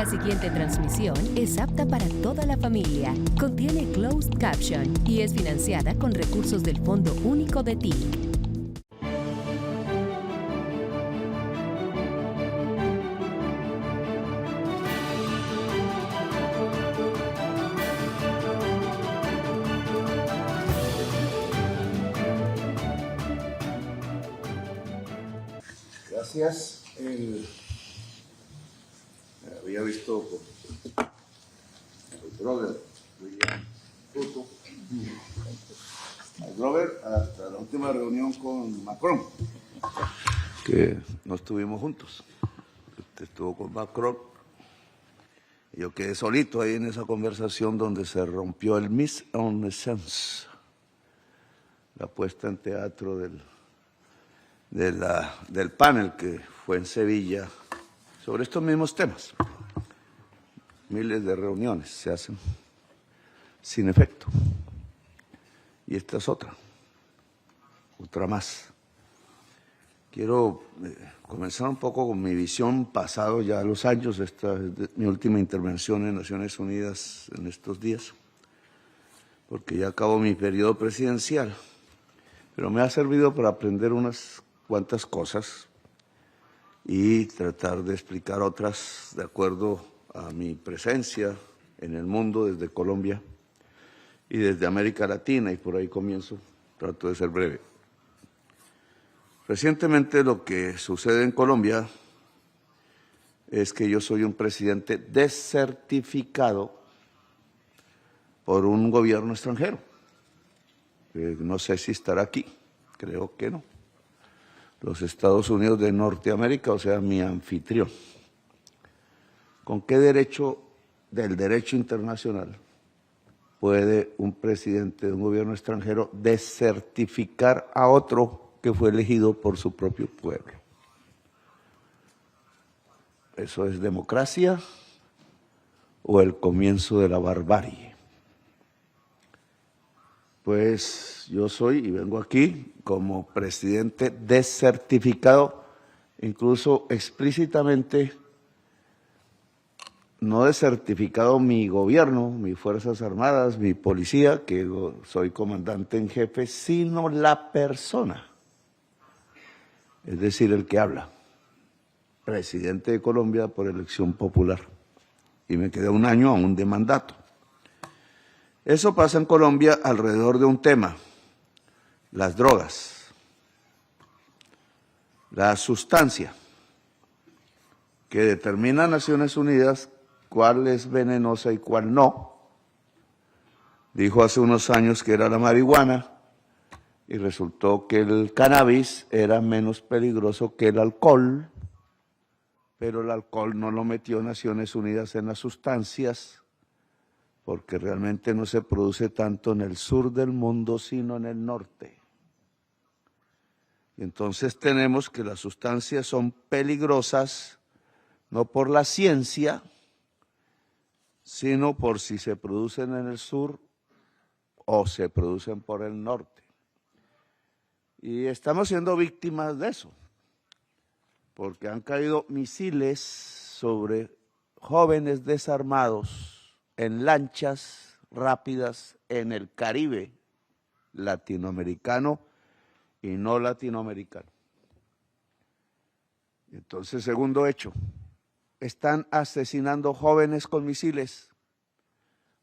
La siguiente transmisión es apta para toda la familia. Contiene closed caption y es financiada con recursos del Fondo Único de TIC. Gracias. Había visto el Grover, William Ruto, el Grover hasta la última reunión con Macron, que no estuvimos juntos. Usted estuvo con Macron. Yo quedé solito ahí en esa conversación donde se rompió el mise en scène, la puesta en teatro del panel que fue en Sevilla sobre estos mismos temas. Miles de reuniones se hacen sin efecto. Y esta es otra más. Quiero comenzar un poco con mi visión pasado ya los años. Esta es mi última intervención en Naciones Unidas en estos días, porque ya acabó mi periodo presidencial, pero me ha servido para aprender unas cuantas cosas y tratar de explicar otras de acuerdo a mi presencia en el mundo desde Colombia y desde América Latina, y por ahí comienzo, trato de ser breve. Recientemente lo que sucede en Colombia es que yo soy un presidente desertificado por un gobierno extranjero. No sé si estará aquí, creo que no. Los Estados Unidos de Norteamérica, o sea, mi anfitrión. ¿Con qué derecho del derecho internacional puede un presidente de un gobierno extranjero desertificar a otro que fue elegido por su propio pueblo? ¿Eso es democracia o el comienzo de la barbarie? Pues yo soy y vengo aquí como presidente desertificado, incluso explícitamente no desertificado mi gobierno, mis Fuerzas Armadas, mi policía, que soy comandante en jefe, sino la persona, es decir, el que habla, presidente de Colombia por elección popular, y me quedé un año aún de mandato. Eso pasa en Colombia alrededor de un tema: las drogas, la sustancia que determina Naciones Unidas cuál es venenosa y cuál no. Dijo hace unos años que era la marihuana y resultó que el cannabis era menos peligroso que el alcohol, pero el alcohol no lo metió Naciones Unidas en las sustancias, porque realmente no se produce tanto en el sur del mundo, sino en el norte. Y entonces tenemos que las sustancias son peligrosas, no por la ciencia, sino por si se producen en el sur o se producen por el norte. Y estamos siendo víctimas de eso, porque han caído misiles sobre jóvenes desarmados en lanchas rápidas en el Caribe latinoamericano y no latinoamericano. Entonces, segundo hecho, están asesinando jóvenes con misiles,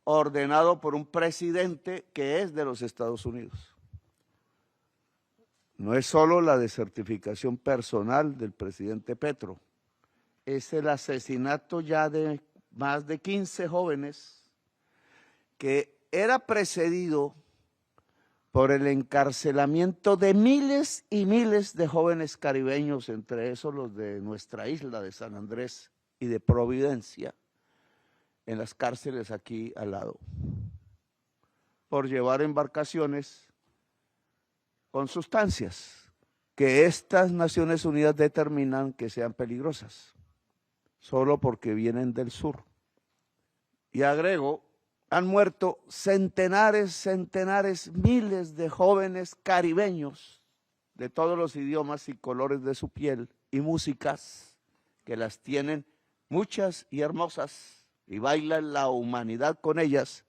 ordenado por un presidente que es de los Estados Unidos. No es solo la desertificación personal del presidente Petro, es el asesinato ya de más de 15 jóvenes, que era precedido por el encarcelamiento de miles y miles de jóvenes caribeños, entre esos los de nuestra isla de San Andrés y de Providencia, en las cárceles aquí al lado, por llevar embarcaciones con sustancias que estas Naciones Unidas determinan que sean peligrosas, solo porque vienen del sur. Y agrego, han muerto centenares, miles de jóvenes caribeños de todos los idiomas y colores de su piel y músicas que las tienen muchas y hermosas, y baila la humanidad con ellas.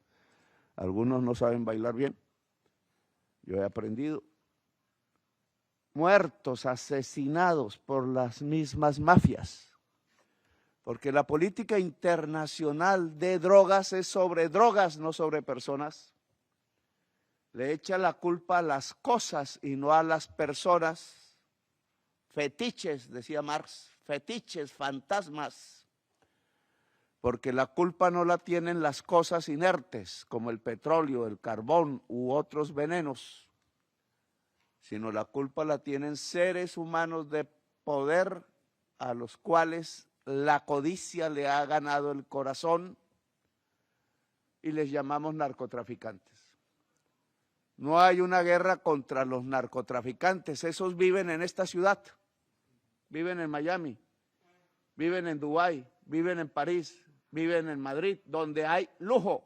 Algunos no saben bailar bien, yo he aprendido. Muertos, asesinados por las mismas mafias. Porque la política internacional de drogas es sobre drogas, no sobre personas. Le echa la culpa a las cosas y no a las personas. Fetiches, decía Marx, fetiches, fantasmas. Porque la culpa no la tienen las cosas inertes, como el petróleo, el carbón u otros venenos, sino la culpa la tienen seres humanos de poder a los cuales la codicia le ha ganado el corazón y les llamamos narcotraficantes. No hay una guerra contra los narcotraficantes, esos viven en esta ciudad, viven en Miami, viven en Dubái, viven en París, viven en Madrid, donde hay lujo,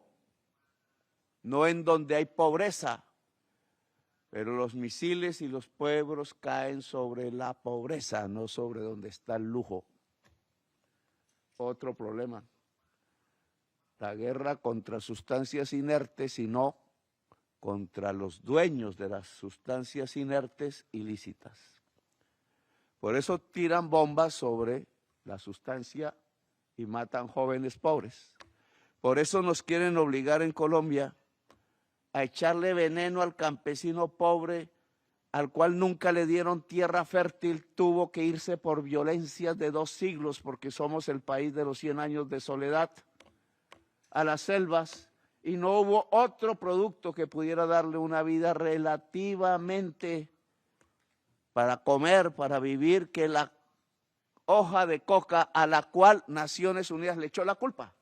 no en donde hay pobreza. Pero los misiles y los pueblos caen sobre la pobreza, no sobre donde está el lujo. Otro problema, la guerra contra sustancias inertes y no contra los dueños de las sustancias inertes ilícitas. Por eso tiran bombas sobre la sustancia y matan jóvenes pobres. Por eso nos quieren obligar en Colombia a echarle veneno al campesino pobre, al cual nunca le dieron tierra fértil, tuvo que irse por violencias de 2 siglos, porque somos el país de los 100 años de soledad, a las selvas, y no hubo otro producto que pudiera darle una vida relativamente para comer, para vivir, que la hoja de coca, a la cual Naciones Unidas le echó la culpa,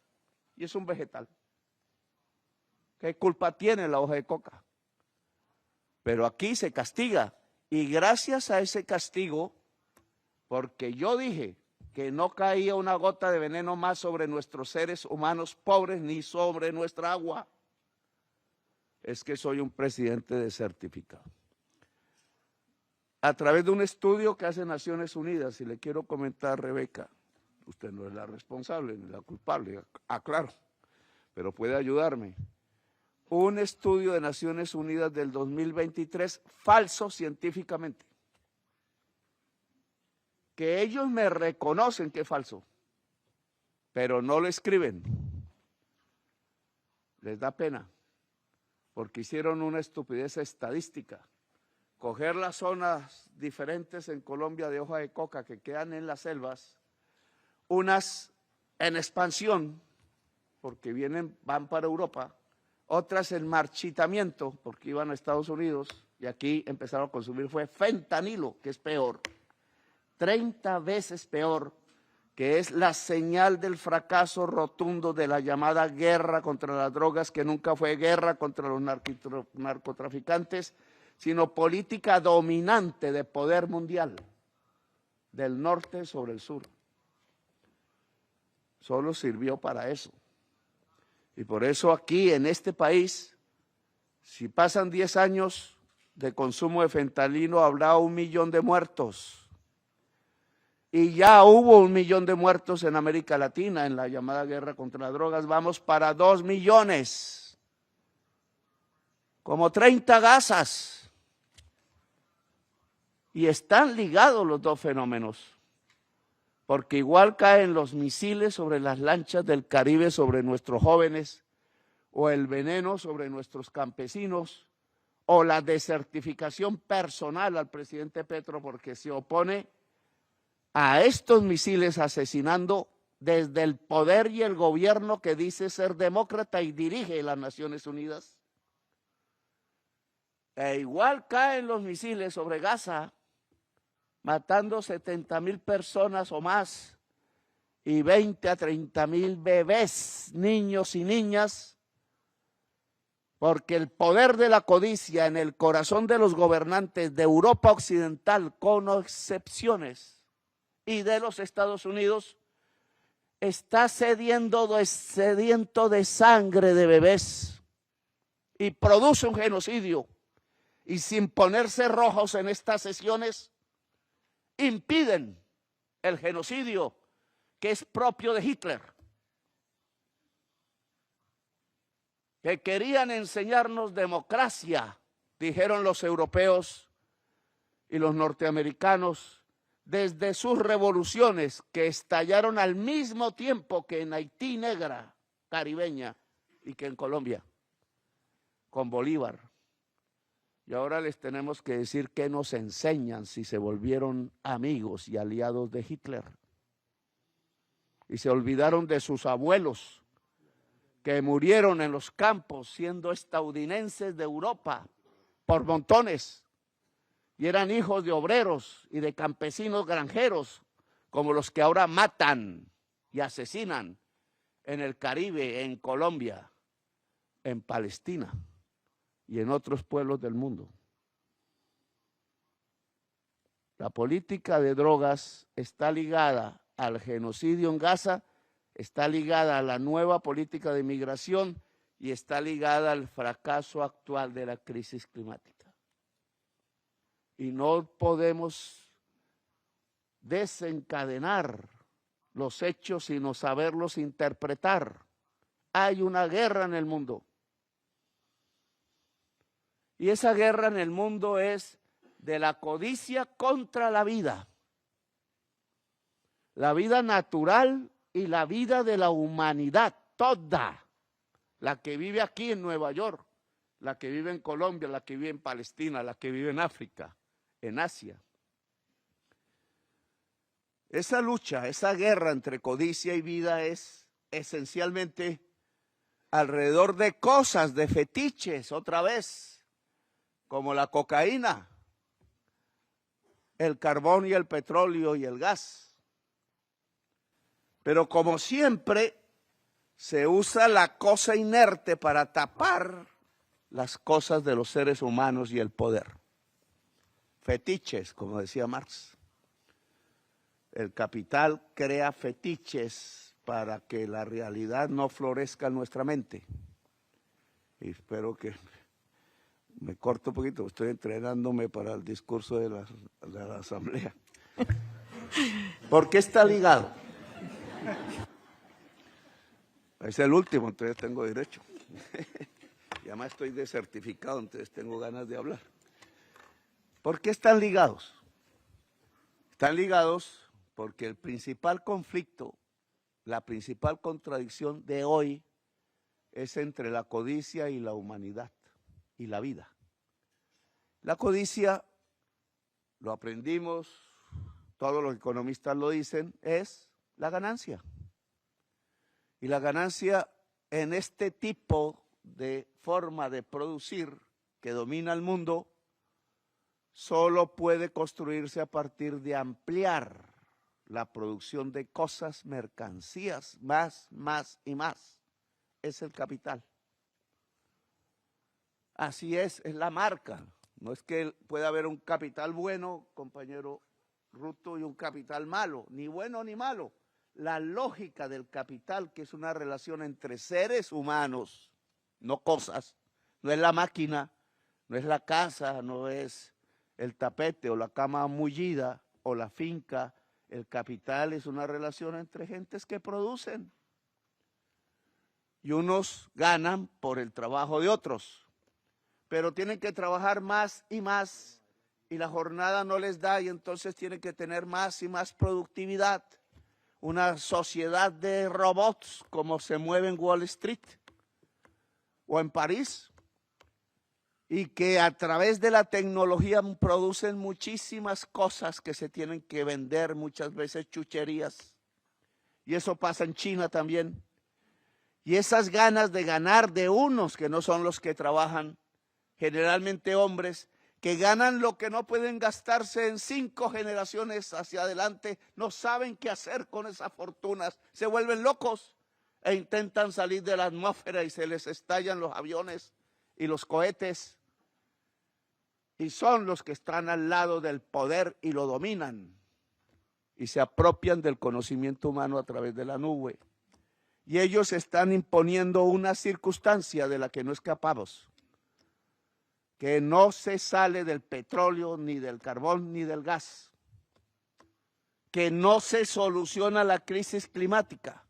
y es un vegetal. ¿Qué culpa tiene la hoja de coca? Pero aquí se castiga, y gracias a ese castigo, porque yo dije que no caía una gota de veneno más sobre nuestros seres humanos pobres ni sobre nuestra agua, es que soy un presidente de certificado. A través de un estudio que hace Naciones Unidas, y le quiero comentar, Rebeca, usted no es la responsable ni la culpable, aclaro, pero puede ayudarme. Un estudio de Naciones Unidas del 2023, falso científicamente, que ellos me reconocen que es falso, pero no lo escriben. Les da pena, porque hicieron una estupidez estadística. Coger las zonas diferentes en Colombia de hoja de coca que quedan en las selvas, unas en expansión, porque van para Europa, otras en marchitamiento, porque iban a Estados Unidos, y aquí empezaron a consumir fue fentanilo, que es peor, 30 veces peor, que es la señal del fracaso rotundo de la llamada guerra contra las drogas, que nunca fue guerra contra los narcotraficantes, sino política dominante de poder mundial, del norte sobre el sur. Solo sirvió para eso. Y por eso aquí en este país, si pasan 10 años de consumo de fentanilo, habrá 1 millón de muertos. Y ya hubo 1 millón de muertos en América Latina en la llamada guerra contra las drogas. Vamos para 2 millones. Como 30 gasas. Y están ligados los dos fenómenos. Porque igual caen los misiles sobre las lanchas del Caribe, sobre nuestros jóvenes, o el veneno sobre nuestros campesinos, o la desertificación personal al presidente Petro porque se opone a estos misiles asesinando desde el poder y el gobierno que dice ser demócrata y dirige las Naciones Unidas. E igual caen los misiles sobre Gaza, matando 70,000 personas o más, y 20 a 30,000 bebés, niños y niñas, porque el poder de la codicia en el corazón de los gobernantes de Europa Occidental, con excepciones, y de los Estados Unidos, está sediento de sangre de bebés y produce un genocidio, y sin ponerse rojos en estas sesiones, impiden el genocidio que es propio de Hitler, que querían enseñarnos democracia, dijeron los europeos y los norteamericanos, desde sus revoluciones que estallaron al mismo tiempo que en Haití negra, caribeña, y que en Colombia, con Bolívar. Y ahora les tenemos que decir qué nos enseñan si se volvieron amigos y aliados de Hitler. Y se olvidaron de sus abuelos, que murieron en los campos siendo estadounidenses de Europa por montones. Y eran hijos de obreros y de campesinos granjeros, como los que ahora matan y asesinan en el Caribe, en Colombia, en Palestina y en otros pueblos del mundo. La política de drogas está ligada al genocidio en Gaza, está ligada a la nueva política de migración y está ligada al fracaso actual de la crisis climática. Y no podemos desencadenar los hechos sino saberlos interpretar. Hay una guerra en el mundo. Y esa guerra en el mundo es de la codicia contra la vida natural y la vida de la humanidad, toda, la que vive aquí en Nueva York, la que vive en Colombia, la que vive en Palestina, la que vive en África, en Asia. Esa lucha, esa guerra entre codicia y vida es esencialmente alrededor de cosas, de fetiches, otra vez, como la cocaína, el carbón y el petróleo y el gas. Pero como siempre, se usa la cosa inerte para tapar las cosas de los seres humanos y el poder. Fetiches, como decía Marx. El capital crea fetiches para que la realidad no florezca en nuestra mente. Y espero que me corto un poquito, estoy entrenándome para el discurso de la asamblea. ¿Por qué está ligado? Es el último, entonces tengo derecho. Y además estoy desertificado, entonces tengo ganas de hablar. ¿Por qué están ligados? Están ligados porque el principal conflicto, la principal contradicción de hoy es entre la codicia y la humanidad y la vida. La codicia, lo aprendimos, todos los economistas lo dicen, es la ganancia. Y la ganancia en este tipo de forma de producir que domina el mundo solo puede construirse a partir de ampliar la producción de cosas, mercancías, más y más. Es el capital. Así es la marca. No es que pueda haber un capital bueno, compañero Ruto, y un capital malo, ni bueno ni malo. La lógica del capital, que es una relación entre seres humanos, no cosas, no es la máquina, no es la casa, no es el tapete o la cama mullida o la finca. El capital es una relación entre gentes que producen. Y unos ganan por el trabajo de otros, pero tienen que trabajar más y la jornada no les da y entonces tienen que tener más y más productividad. Una sociedad de robots como se mueve en Wall Street o en París y que a través de la tecnología producen muchísimas cosas que se tienen que vender, muchas veces chucherías. Y eso pasa en China también. Y esas ganas de ganar de unos que no son los que trabajan, generalmente hombres, que ganan lo que no pueden gastarse en 5 generaciones hacia adelante, no saben qué hacer con esas fortunas, se vuelven locos e intentan salir de la atmósfera y se les estallan los aviones y los cohetes. Y son los que están al lado del poder y lo dominan y se apropian del conocimiento humano a través de la nube. Y ellos están imponiendo una circunstancia de la que no escapamos, que no se sale del petróleo, ni del carbón, ni del gas. que no se soluciona la crisis climática,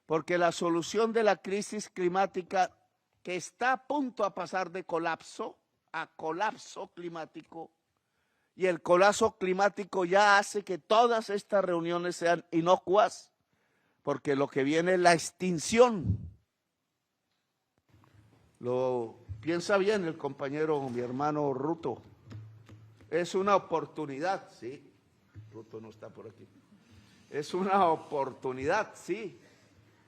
porque la solución de la crisis climática, que está a punto a pasar de colapso a colapso climático, y el colapso climático ya hace que todas estas reuniones sean inocuas, porque lo que viene es la extinción. Lo piensa bien el compañero, mi hermano Ruto. Es una oportunidad, sí. Ruto no está por aquí. Es una oportunidad, sí,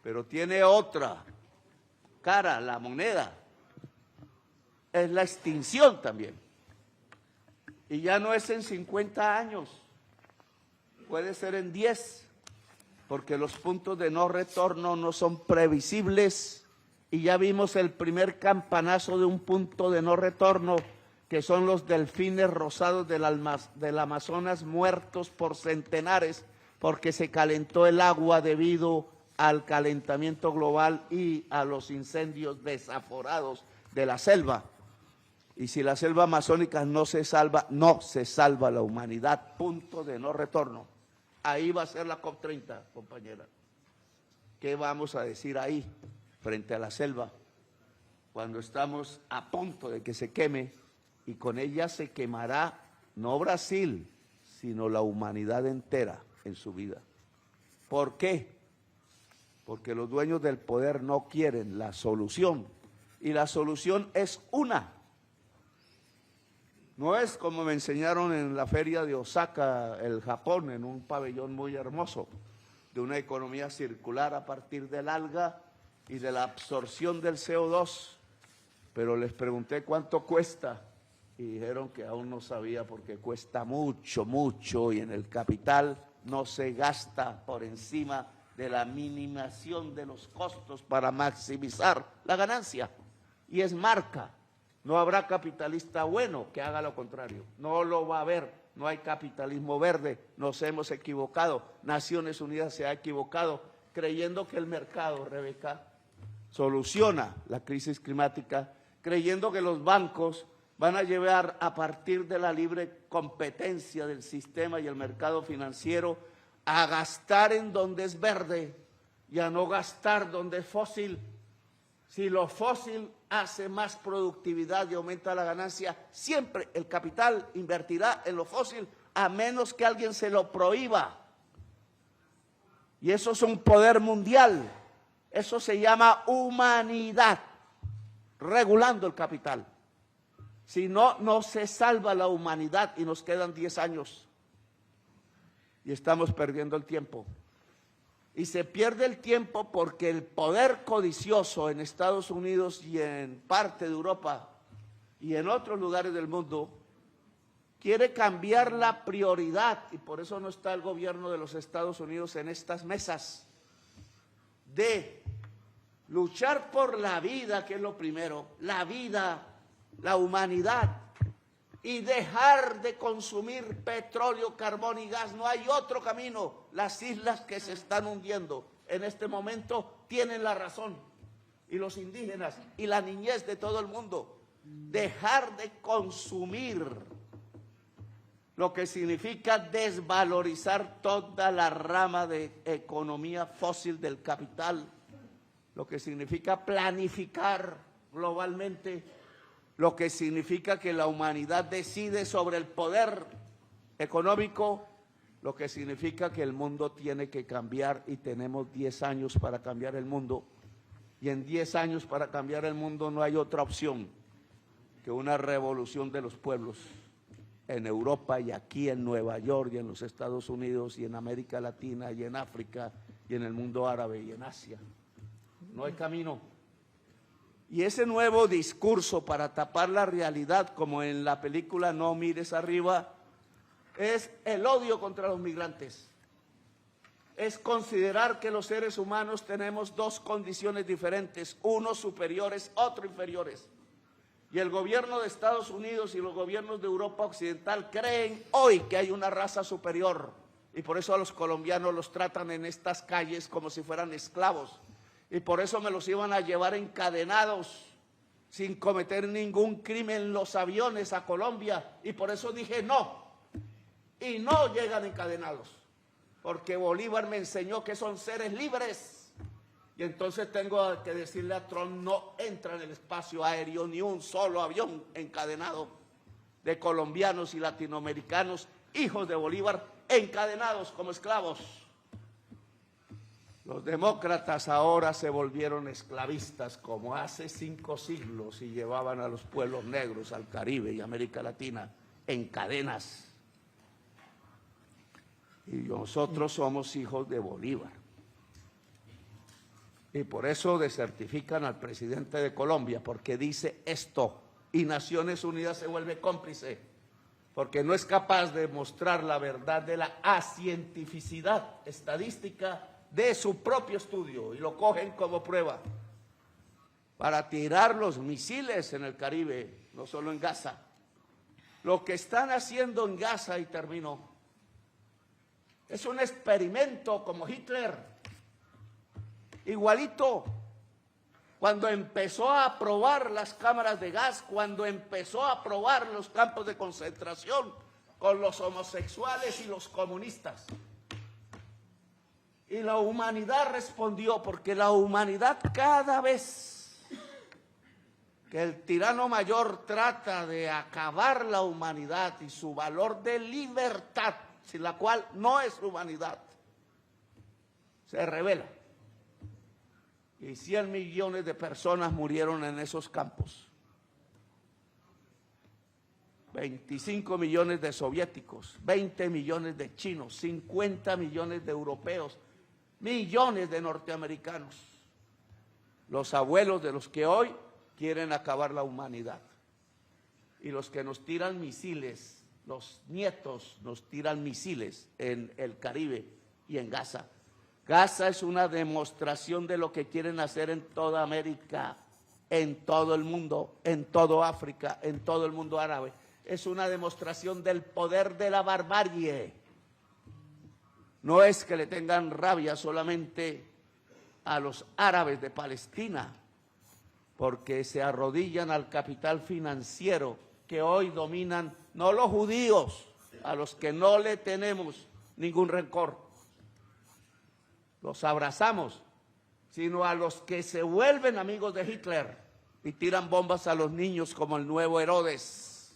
pero tiene otra cara, la moneda. Es la extinción también. Y ya no es en 50 años, puede ser en 10, porque los puntos de no retorno no son previsibles, y ya vimos el primer campanazo de un punto de no retorno, que son los delfines rosados del Amazonas muertos por centenares, porque se calentó el agua debido al calentamiento global y a los incendios desaforados de la selva. Y si la selva amazónica no se salva la humanidad, punto de no retorno. Ahí va a ser la COP30, compañera. ¿Qué vamos a decir ahí, frente a la selva, cuando estamos a punto de que se queme, y con ella se quemará no Brasil, sino la humanidad entera en su vida? ¿Por qué? Porque los dueños del poder no quieren la solución, y la solución es una. No es como me enseñaron en la feria de Osaka, el Japón, en un pabellón muy hermoso, de una economía circular a partir del alga y de la absorción del CO2. Pero les pregunté cuánto cuesta y dijeron que aún no sabía, porque cuesta mucho, mucho, y en el capital no se gasta por encima de la minimización de los costos para maximizar la ganancia. Y es marca. No habrá capitalista bueno que haga lo contrario, no lo va a haber, no hay capitalismo verde, nos hemos equivocado, Naciones Unidas se ha equivocado creyendo que el mercado, Rebeca, soluciona la crisis climática, creyendo que los bancos van a llevar a partir de la libre competencia del sistema y el mercado financiero a gastar en donde es verde y a no gastar donde es fósil. Si lo fósil hace más productividad y aumenta la ganancia, siempre el capital invertirá en lo fósil, a menos que alguien se lo prohíba. Y eso es un poder mundial, eso se llama humanidad, regulando el capital. Si no, no se salva la humanidad y nos quedan 10 años. Y estamos perdiendo el tiempo. Y se pierde el tiempo porque el poder codicioso en Estados Unidos y en parte de Europa y en otros lugares del mundo quiere cambiar la prioridad, y por eso no está el gobierno de los Estados Unidos en estas mesas, de luchar por la vida, que es lo primero, la vida, la humanidad, y dejar de consumir petróleo, carbón y gas. No hay otro camino. Las islas que se están hundiendo en este momento tienen la razón, y los indígenas y la niñez de todo el mundo. Dejar de consumir, lo que significa desvalorizar toda la rama de economía fósil del capital, lo que significa planificar globalmente, lo que significa que la humanidad decide sobre el poder económico, lo que significa que el mundo tiene que cambiar, y tenemos 10 años para cambiar el mundo, y en 10 años para cambiar el mundo no hay otra opción que una revolución de los pueblos en Europa y aquí en Nueva York y en los Estados Unidos y en América Latina y en África y en el mundo árabe y en Asia. No hay camino. Y ese nuevo discurso para tapar la realidad, como en la película No mires arriba, es el odio contra los migrantes. Es considerar que los seres humanos tenemos dos condiciones diferentes, unos superiores, otros inferiores. Y el gobierno de Estados Unidos y los gobiernos de Europa Occidental creen hoy que hay una raza superior, y por eso a los colombianos los tratan en estas calles como si fueran esclavos. Y por eso me los iban a llevar encadenados, sin cometer ningún crimen, en los aviones a Colombia. Y por eso dije no. Y no llegan encadenados. porque Bolívar me enseñó que son seres libres. Y entonces tengo que decirle a Trump, no entra en el espacio aéreo ni un solo avión encadenado de colombianos y latinoamericanos, hijos de Bolívar, encadenados como esclavos. Los demócratas ahora se volvieron esclavistas como hace 5 siglos y llevaban a los pueblos negros, al Caribe y América Latina en cadenas. Y nosotros somos hijos de Bolívar. Y por eso desertifican al presidente de Colombia, porque dice esto, y Naciones Unidas se vuelve cómplice, porque no es capaz de mostrar la verdad de la acientificidad estadística de su propio estudio, y lo cogen como prueba para tirar los misiles en el Caribe, no solo en Gaza. Lo que están haciendo en Gaza, y terminó, es un experimento como Hitler, igualito. Cuando empezó a probar las cámaras de gas, cuando empezó a probar los campos de concentración con los homosexuales y los comunistas. Y la humanidad respondió, porque la humanidad, cada vez que el tirano mayor trata de acabar la humanidad y su valor de libertad, sin la cual no es humanidad, se revela. Y 100 millones de personas murieron en esos campos. 25 millones de soviéticos, 20 millones de chinos, 50 millones de europeos, millones de norteamericanos. Los abuelos de los que hoy quieren acabar la humanidad. Y los que nos tiran misiles, los nietos nos tiran misiles en el Caribe y en Gaza. Gaza es una demostración de lo que quieren hacer en toda América, en todo el mundo, en todo África, en todo el mundo árabe. Es una demostración del poder de la barbarie. No es que le tengan rabia solamente a los árabes de Palestina, porque se arrodillan al capital financiero que hoy dominan, no los judíos, a los que no le tenemos ningún rencor, los abrazamos, sino a los que se vuelven amigos de Hitler y tiran bombas a los niños como el nuevo Herodes.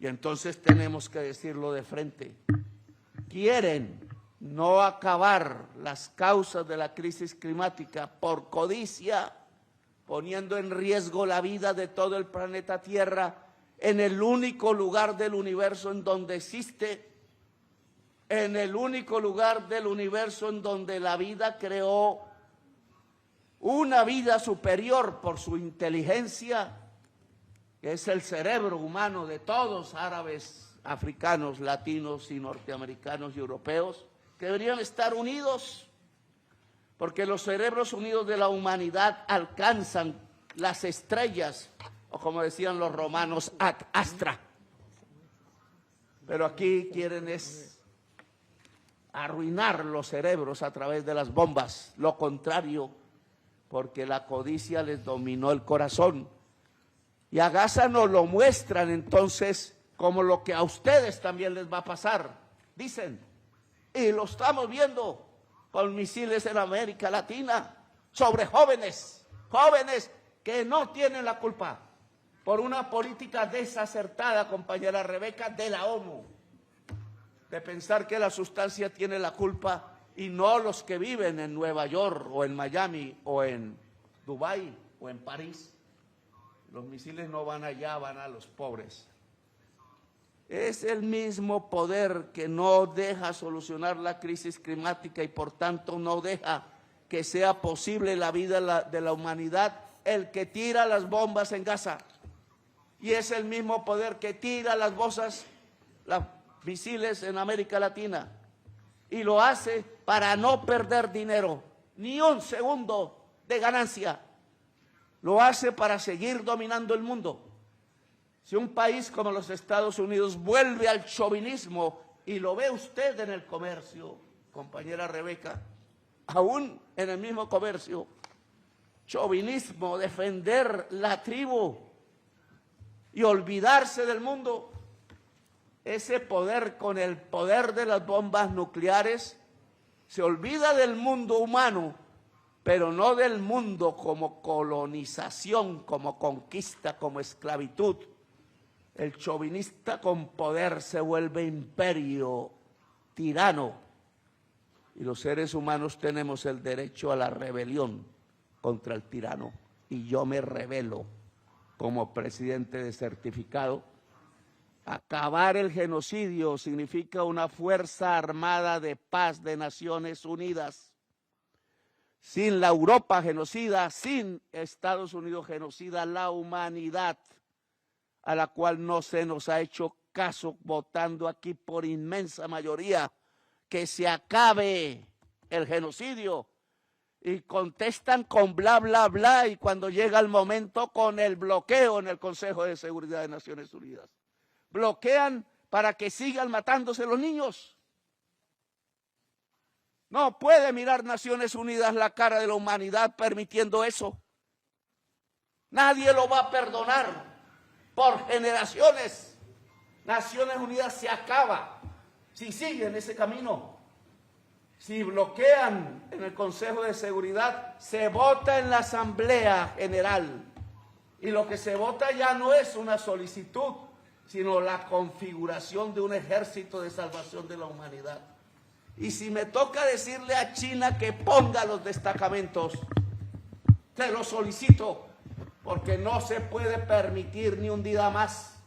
Y entonces tenemos que decirlo de frente. Quieren no acabar las causas de la crisis climática por codicia, poniendo en riesgo la vida de todo el planeta Tierra en el único lugar del universo en donde existe, en el único lugar del universo en donde la vida creó una vida superior por su inteligencia, que es el cerebro humano de todos, árabes, africanos, latinos y norteamericanos y europeos, que deberían estar unidos, porque los cerebros unidos de la humanidad alcanzan las estrellas, o como decían los romanos, ad astra. Pero aquí quieren es arruinar los cerebros a través de las bombas, lo contrario, porque la codicia les dominó el corazón. Y a Gaza nos lo muestran entonces como lo que a ustedes también les va a pasar, dicen, y lo estamos viendo con misiles en América Latina, sobre jóvenes que no tienen la culpa, por una política desacertada, compañera Rebeca, de la ONU, de pensar que la sustancia tiene la culpa y no los que viven en Nueva York o en Miami o en Dubái o en París. Los misiles no van allá, van a los pobres. Es el mismo poder que no deja solucionar la crisis climática y por tanto no deja que sea posible la vida de la humanidad, el que tira las bombas en Gaza. Y es el mismo poder que tira las misiles en América Latina, y lo hace para no perder dinero, ni un segundo de ganancia. Lo hace para seguir dominando el mundo. Si un país como los Estados Unidos vuelve al chauvinismo, y lo ve usted en el comercio, compañera Rebeca, aún en el mismo comercio, chauvinismo, defender la tribu y olvidarse del mundo. ese poder con el poder de las bombas nucleares, se olvida del mundo humano, pero no del mundo como colonización, como conquista, como esclavitud. El chauvinista con poder se vuelve imperio, tirano, y los seres humanos tenemos el derecho a la rebelión contra el tirano, y yo me rebelo como presidente de certificado. Acabar el genocidio significa una fuerza armada de paz de Naciones Unidas. Sin la Europa genocida, sin Estados Unidos genocida, la humanidad, a la cual no se nos ha hecho caso, votando aquí por inmensa mayoría que se acabe el genocidio, y contestan con bla, bla, bla, y cuando llega el momento con el bloqueo en el Consejo de Seguridad de Naciones Unidas. Bloquean para que sigan matándose los niños. No puede mirar Naciones Unidas la cara de la humanidad permitiendo eso. Nadie lo va a perdonar por generaciones. Naciones Unidas se acaba si siguen ese camino. Si bloquean en el Consejo de Seguridad, se vota en la Asamblea General. Y lo que se vota ya no es una solicitud, sino la configuración de un ejército de salvación de la humanidad. Y si me toca decirle a China que ponga los destacamentos, te lo solicito, porque no se puede permitir ni un día más.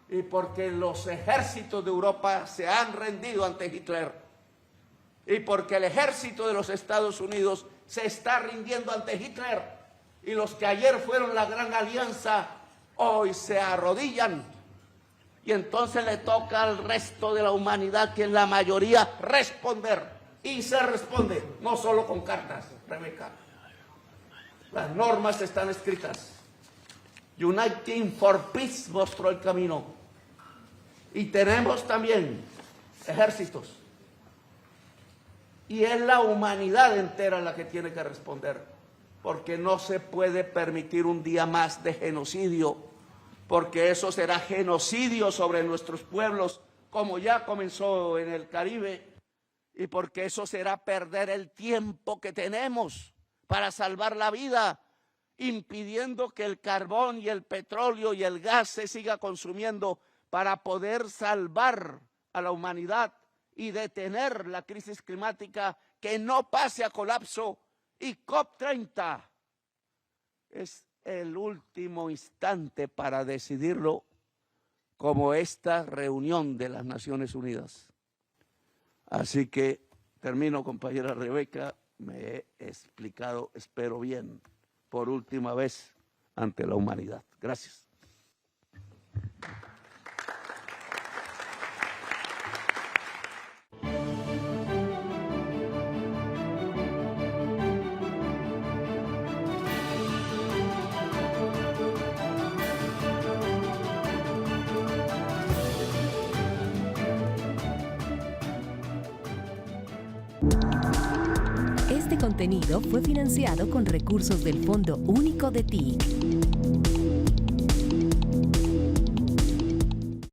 Y porque los ejércitos de Europa se han rendido ante Hitler. Y porque el ejército de los Estados Unidos se está rindiendo ante Hitler. Y los que ayer fueron la gran alianza, hoy se arrodillan. Y entonces le toca al resto de la humanidad, que es la mayoría, responder. Y se responde, no solo con cartas, Rebeca. Las normas están escritas. Uniting for Peace mostró el camino. Y tenemos también ejércitos. Y es la humanidad entera la que tiene que responder, porque no se puede permitir un día más de genocidio, porque eso será genocidio sobre nuestros pueblos, como ya comenzó en el Caribe, y porque eso será perder el tiempo que tenemos para salvar la vida, impidiendo que el carbón y el petróleo y el gas se siga consumiendo para poder salvar a la humanidad y detener la crisis climática, que no pase a colapso. Y COP30 es el último instante para decidirlo, como esta reunión de las Naciones Unidas. Así que termino, compañera Rebeca, me he explicado, espero bien, por última vez ante la humanidad. Gracias. Este contenido fue financiado con recursos del Fondo Único de TIC.